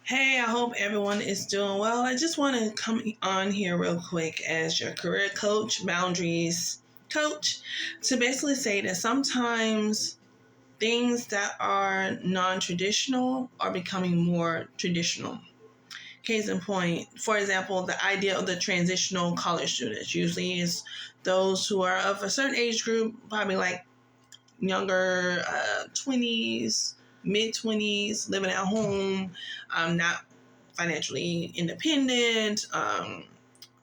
Hey, I hope everyone is doing well. I just want to come on here real quick as your career coach, boundaries coach, to basically say that sometimes things that are non traditional are becoming more traditional. Case in point, for example, the idea of the transitional college students usually is those who are of a certain age group, probably like younger 20s, mid 20s, living at home, not financially independent,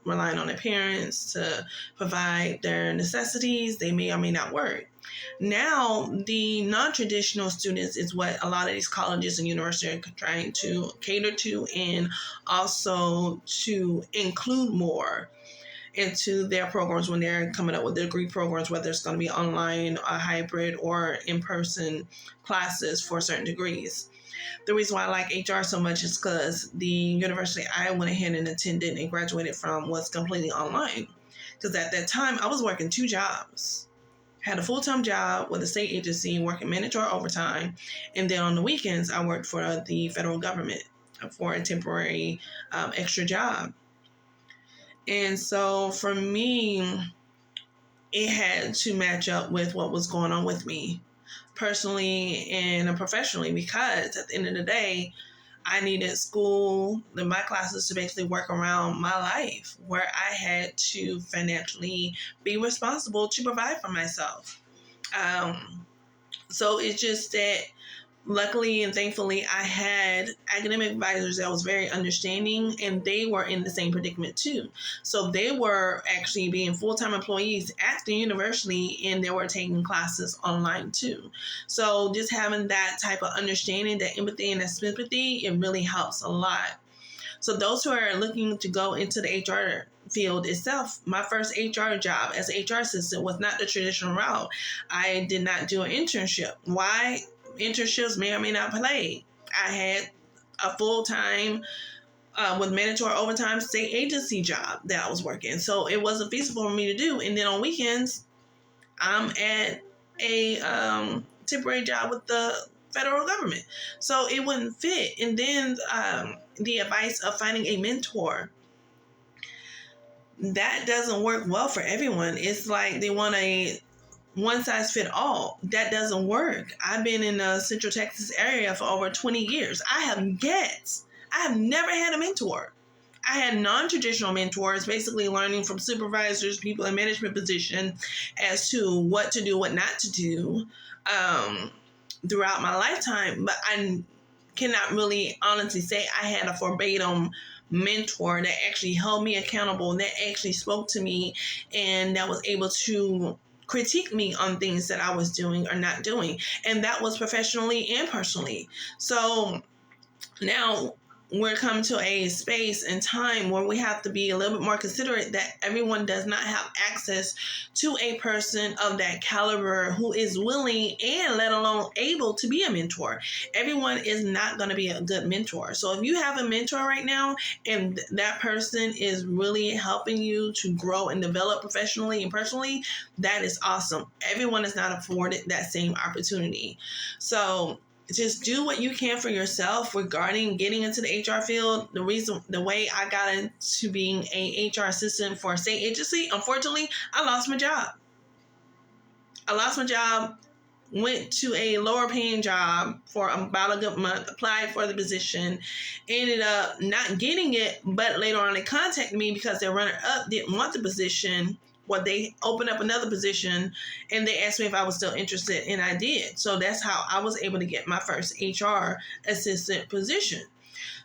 relying on their parents to provide their necessities. They may or may not work. Now, the non traditional students is what a lot of these colleges and universities are trying to cater to and also to include more into their programs when they're coming up with their degree programs, whether it's going to be online, a hybrid, or in person classes for certain degrees. The reason why I like HR so much is because the university I went ahead and attended and graduated from was completely online. Because at that time, I was working two jobs. Had a full-time job with a state agency working mandatory overtime, and then on the weekends I worked for the federal government for a temporary extra job. And so for me, it had to match up with what was going on with me personally and professionally, because at the end of the day, I needed school and my classes to basically work around my life, where I had to financially be responsible to provide for myself. Um, so it's just that luckily and thankfully, I had academic advisors that was very understanding, and they were in the same predicament too. So they were actually being full-time employees at the university, and they were taking classes online too. So just having that type of understanding, that empathy and that sympathy, it really helps a lot. So those who are looking to go into the HR field itself, my first HR job as an HR assistant was not the traditional route. I did not do an internship. Why? Internships may or may not play. I had a full-time with mandatory overtime state agency job that I was working. So it wasn't feasible for me to do. And then on weekends, I'm at a temporary job with the federal government. So it wouldn't fit. And then the advice of finding a mentor, that doesn't work well for everyone. It's like they want a one size fit all. That doesn't work. I've been in the Central Texas area for over 20 years. I have never had a mentor. I had non-traditional mentors, basically learning from supervisors, people in management position, as to what to do, what not to do throughout my lifetime. But I cannot really honestly say I had a verbatim mentor that actually held me accountable, that actually spoke to me, and that was able to critique me on things that I was doing or not doing. And that was professionally and personally. So now we're coming to a space and time where we have to be a little bit more considerate that everyone does not have access to a person of that caliber who is willing and let alone able to be a mentor. Everyone is not going to be a good mentor. So if you have a mentor right now and that person is really helping you to grow and develop professionally and personally, that is awesome. Everyone is not afforded that same opportunity. So just do what you can for yourself regarding getting into the HR field. The way I got into being a HR assistant for a state agency, unfortunately, I lost my job. Went to a lower paying job for about a good month, applied for the position, ended up not getting it, but later on they contacted me because their runner up didn't want the position. Well, they opened up another position and they asked me if I was still interested, and I did. So that's how I was able to get my first HR assistant position.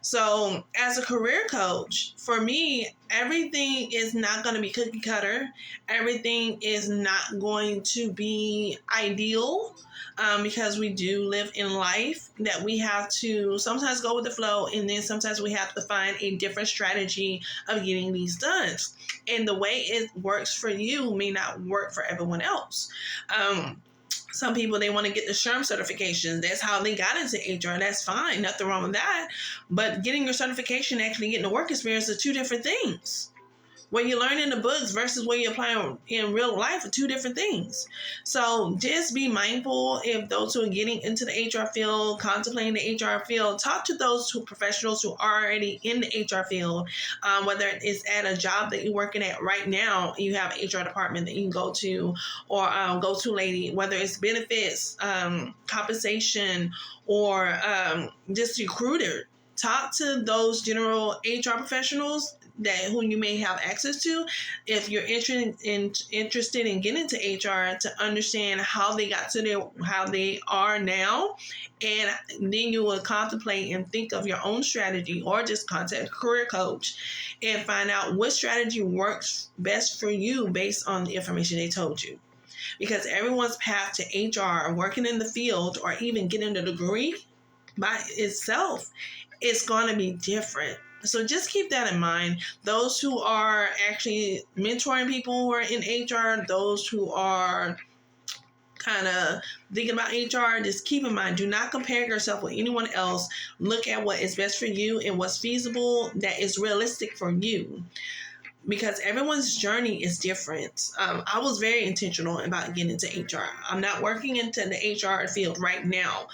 So as a career coach, for me, everything is not going to be cookie cutter. Everything is not going to be ideal, because we do live in life that we have to sometimes go with the flow, and then sometimes we have to find a different strategy of getting these done. And the way it works for you may not work for everyone else. Some people, they want to get the SHRM certification. That's how they got into HR. That's fine. Nothing wrong with that. But getting your certification and actually getting the work experience are two different things. what you learn in the books versus what you apply in real life are two different things. So just be mindful if those who are getting into the HR field, contemplating the HR field, talk to those professionals who are already in the HR field, whether it's at a job that you're working at right now, you have an HR department that you can go to, or go to lady, whether it's benefits, compensation, or just recruiter. Talk to those general HR professionals that who you may have access to if you're interested in getting into HR, to understand how they got to how they are now, and then you will contemplate and think of your own strategy, or just contact a career coach and find out what strategy works best for you based on the information they told you. Because everyone's path to HR, working in the field, or even getting a degree by itself, is going to be different. So just keep that in mind. Those who are actually mentoring people who are in HR, those who are kind of thinking about HR, just keep in mind, do not compare yourself with anyone else. Look at what is best for you and what's feasible, that is realistic for you. Because everyone's journey is different. I was very intentional about getting into HR. I'm not working into the HR field right now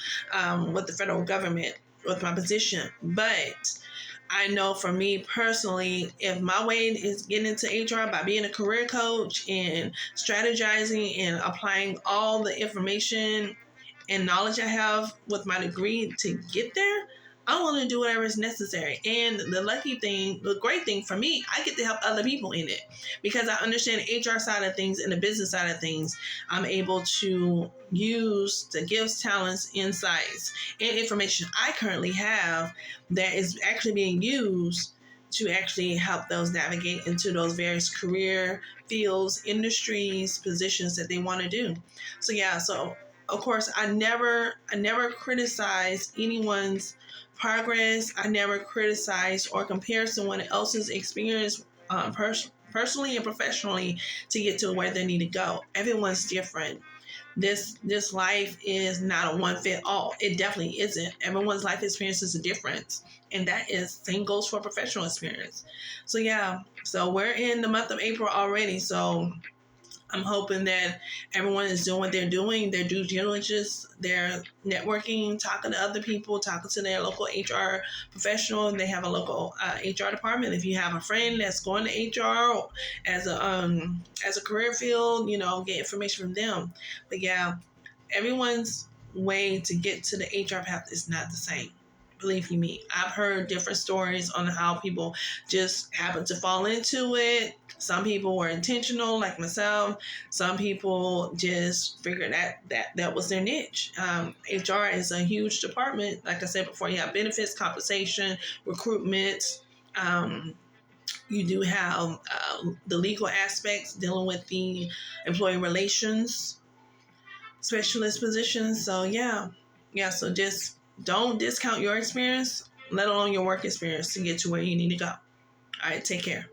with the federal government with my position, but I know for me personally, if my way is getting into HR by being a career coach and strategizing and applying all the information and knowledge I have with my degree to get there, I'm willing to do whatever is necessary. And the great thing for me, I get to help other people in it because I understand the HR side of things and the business side of things. I'm able to use the gifts, talents, insights, and information I currently have that is actually being used to actually help those navigate into those various career fields, industries, positions that they want to do. So of course, I never criticize anyone's progress. I never criticize or compare someone else's experience personally and professionally to get to where they need to go. Everyone's different. This life is not a one fit all. It definitely isn't. Everyone's life experience is different, and that is same goes for professional experience. So we're in the month of April already. So I'm hoping that everyone is doing what they're doing, their due diligence, their networking, talking to other people, talking to their local HR professional. They have a local HR department. If you have a friend that's going to HR as a career field, get information from them. But yeah, everyone's way to get to the HR path is not the same. Believe you me, I've heard different stories on how people just happen to fall into it. Some people were intentional, like myself. Some people just figured that was their niche. HR is a huge department. Like I said before, you have benefits, compensation, recruitment. You do have the legal aspects dealing with the employee relations specialist positions. So so just don't discount your experience, let alone your work experience, to get to where you need to go. All right, take care.